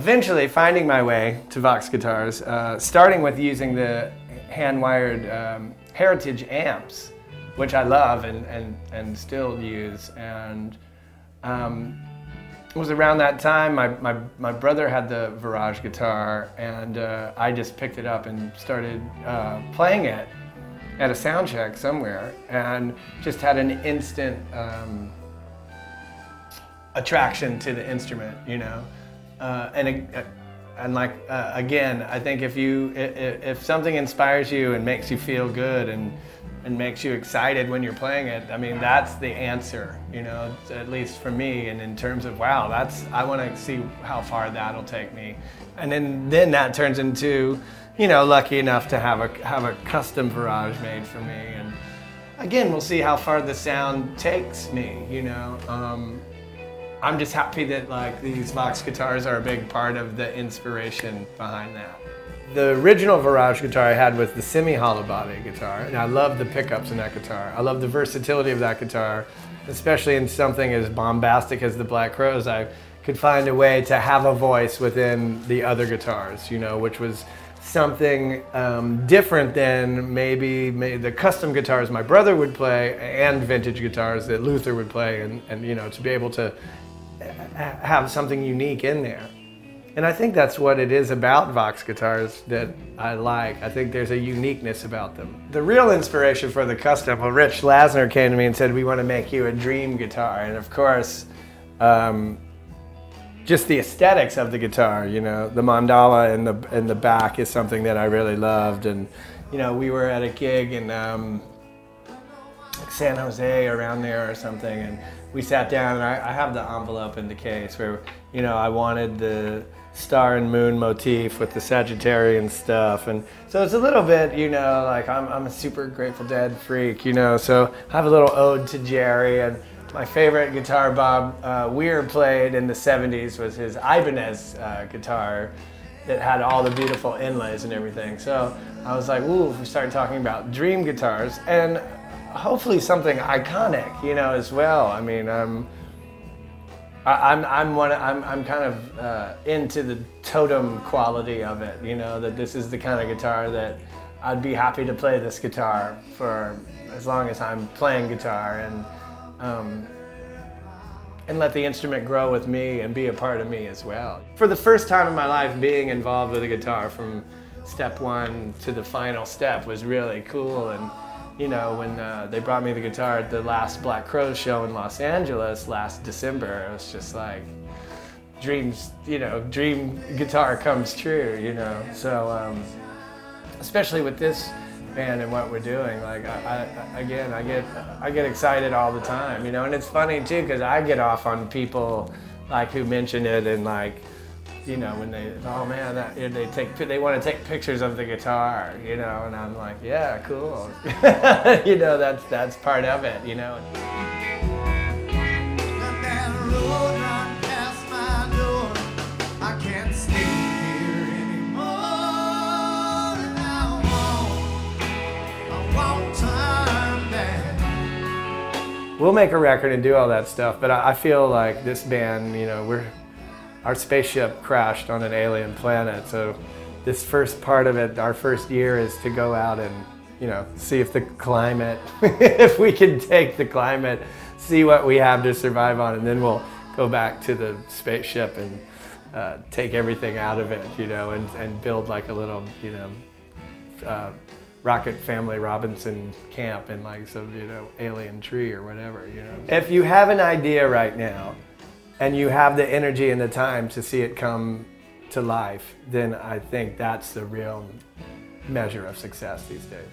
eventually finding my way to VOX guitars, starting with using the hand-wired Heritage amps, which I love and still use. And it was around that time my brother had the Virage guitar, and I just picked it up and started playing it at a sound check somewhere, and just had an instant attraction to the instrument, you know. And like again, I think if something inspires you and makes you feel good and makes you excited when you're playing it, I mean, that's the answer, you know, at least for me. And in terms of, wow, I want to see how far that'll take me. And then that turns into, you know, lucky enough to have a custom Virage made for me. And again, we'll see how far the sound takes me, you know. I'm just happy that like these VOX guitars are a big part of the inspiration behind that. The original Virage guitar I had was the semi-hollow body guitar, and I love the pickups in that guitar. I love the versatility of that guitar, especially in something as bombastic as the Black Crowes. I could find a way to have a voice within the other guitars, you know, which was something different than maybe the custom guitars my brother would play and vintage guitars that Luther would play, and you know, to be able to have something unique in there. And I think that's what it is about VOX guitars that I like. I think there's a uniqueness about them. The real inspiration for the custom, well, Rich Lasner came to me and said, we want to make you a dream guitar. And of course, just the aesthetics of the guitar, you know, the mandala in the back is something that I really loved. And, you know, we were at a gig in San Jose, around there or something, and we sat down, and I have the envelope in the case where, you know, I wanted the star and moon motif with the Sagittarian stuff. And so it's a little bit, you know, like I'm a super Grateful Dead freak, you know, so I have a little ode to Jerry. And my favorite guitar Bob Weir played in the 70s was his Ibanez guitar that had all the beautiful inlays and everything. So I was like, ooh, we started talking about dream guitars, and hopefully something iconic, you know, as well. I mean, I'm kind of into the totem quality of it, you know, that this is the kind of guitar that I'd be happy to play this guitar for as long as I'm playing guitar, and let the instrument grow with me and be a part of me as well. For the first time in my life, being involved with a guitar from step one to the final step was really cool. And you know, when they brought me the guitar at the last Black Crowes show in Los Angeles last December, it was just like dreams, you know, dream guitar comes true, you know. So especially with this band and what we're doing, like I get excited all the time, you know. And it's funny too, because I get off on people like who mention it, and like, you know, when they, oh man, they want to take pictures of the guitar, you know, and I'm like, yeah, cool. You know, that's part of it, you know. We'll make a record and do all that stuff, but I feel like this band, you know, our spaceship crashed on an alien planet, so this first part of it, our first year, is to go out and, you know, see if the climate, if we can take the climate, see what we have to survive on, and then we'll go back to the spaceship and take everything out of it, you know, and build like a little, you know, Rocket Family Robinson camp in like some, you know, alien tree or whatever, you know. If you have an idea right now, and you have the energy and the time to see it come to life, then I think that's the real measure of success these days.